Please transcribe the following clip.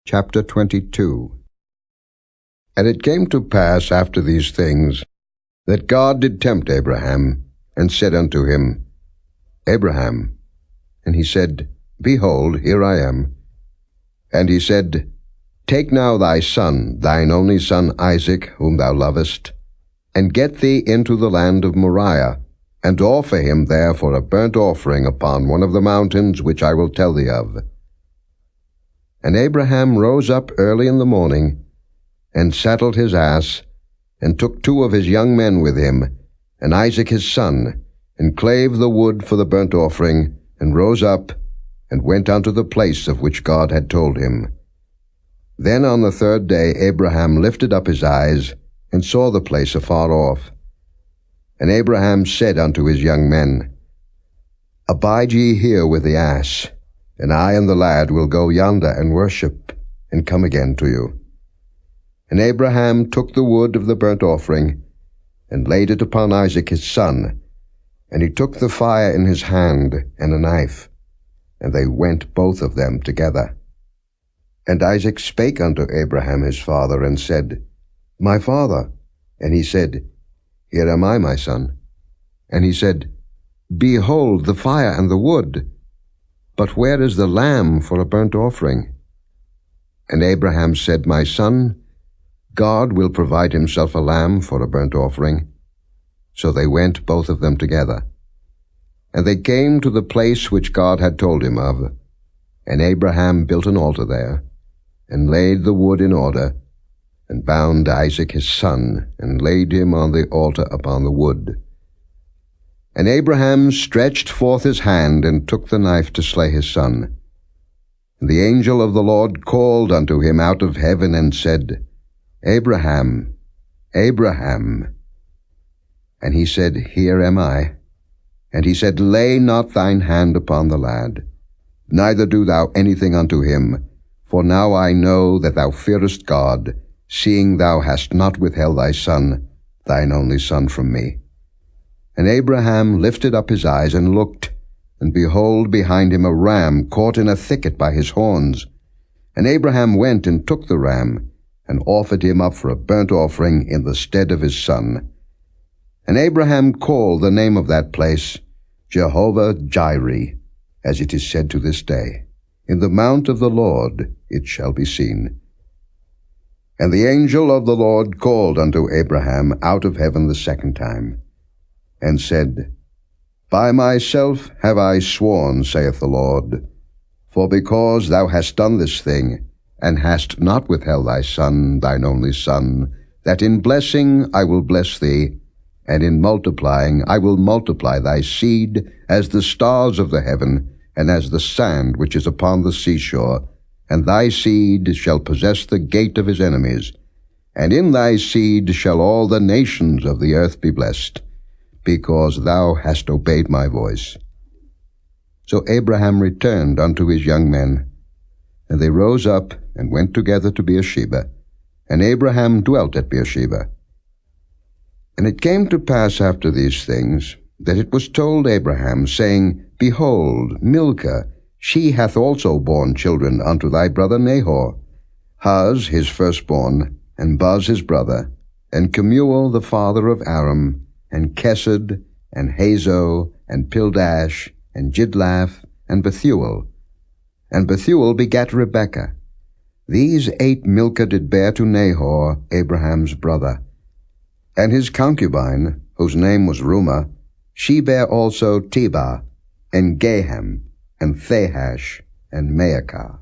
Chapter 22. And it came to pass after these things, that God did tempt Abraham, and said unto him, Abraham. And he said, Behold, here I am. And he said, Take now thy son, thine only son Isaac, whom thou lovest, and get thee into the land of Moriah, and offer him there for a burnt offering upon one of the mountains which I will tell thee of. And Abraham rose up early in the morning, and saddled his ass, and took 2 of his young men with him, and Isaac his son, and clave the wood for the burnt offering, and rose up, and went unto the place of which God had told him. Then on the 3rd day Abraham lifted up his eyes, and saw the place afar off. And Abraham said unto his young men, Abide ye here with the ass, and I and the lad will go yonder and worship, and come again to you. And Abraham took the wood of the burnt offering, and laid it upon Isaac his son, and he took the fire in his hand and a knife, and they went both of them together. And Isaac spake unto Abraham his father, and said, My father. And he said, Here am I, my son. And he said, Behold the fire and the wood, but where is the lamb for a burnt offering? And Abraham said, My son, God will provide himself a lamb for a burnt offering. So they went both of them together. And they came to the place which God had told him of. And Abraham built an altar there, and laid the wood in order, and bound Isaac his son, and laid him on the altar upon the wood. And Abraham stretched forth his hand, and took the knife to slay his son. And the angel of the Lord called unto him out of heaven, and said, Abraham, Abraham. And he said, Here am I. And he said, Lay not thine hand upon the lad, neither do thou anything unto him, for now I know that thou fearest God, seeing thou hast not withheld thy son, thine only son, from me. And Abraham lifted up his eyes and looked, and behold, behind him a ram caught in a thicket by his horns. And Abraham went and took the ram, and offered him up for a burnt offering in the stead of his son. And Abraham called the name of that place Jehovah-Jireh, as it is said to this day, In the mount of the Lord it shall be seen. And the angel of the Lord called unto Abraham out of heaven the 2nd time, and said, By myself have I sworn, saith the Lord, for because thou hast done this thing, and hast not withheld thy son, thine only son, that in blessing I will bless thee, and in multiplying I will multiply thy seed as the stars of the heaven, and as the sand which is upon the seashore, and thy seed shall possess the gate of his enemies, and in thy seed shall all the nations of the earth be blessed, because thou hast obeyed my voice. So Abraham returned unto his young men, and they rose up and went together to Beersheba, and Abraham dwelt at Beersheba. And it came to pass after these things, that it was told Abraham, saying, Behold, Milcah, she hath also borne children unto thy brother Nahor, Huz his firstborn, and Buz his brother, and Kemuel the father of Aram, and Kesed, and Hazo, and Pildash, and Jidlaph, and Bethuel. And Bethuel begat Rebekah. These 8 Milcah did bear to Nahor, Abraham's brother. And his concubine, whose name was Reumah, she bare also Tebah, and Gaham, and Thahash, and Maacah.